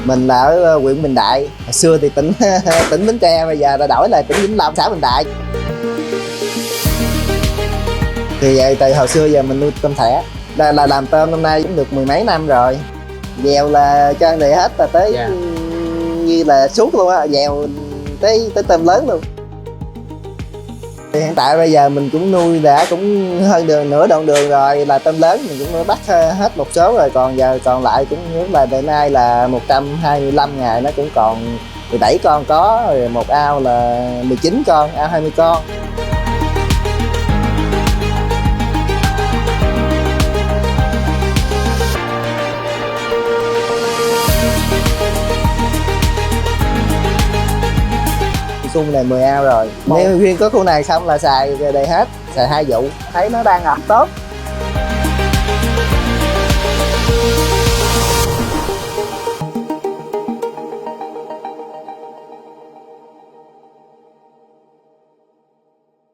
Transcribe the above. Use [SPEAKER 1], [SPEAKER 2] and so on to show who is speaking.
[SPEAKER 1] Mình là ở huyện Bình Đại, hồi xưa thì tỉnh tỉnh Bến Tre, bây giờ đã đổi lại tỉnh Vĩnh Long, xã Bình Đại. Thì vậy từ hồi xưa giờ mình nuôi tôm thẻ, là làm tôm năm nay cũng được mười mấy năm rồi. Dèo là cho ăn này hết là tới như là suốt luôn á, dèo tới tôm lớn luôn. Thì hiện tại bây giờ mình cũng nuôi đã cũng hơn nửa đoạn đường rồi, là tôm lớn mình cũng bắt hết một số rồi, còn giờ còn lại cũng như là đến nay là 125 ngày nó cũng còn 17 con có, rồi một ao là 19 con, ao 20 con. Khu này 10 ao rồi, nếu riêng có khu này không là xài đầy hết, xài 2 vụ.
[SPEAKER 2] Thấy nó đang ngọt tốt,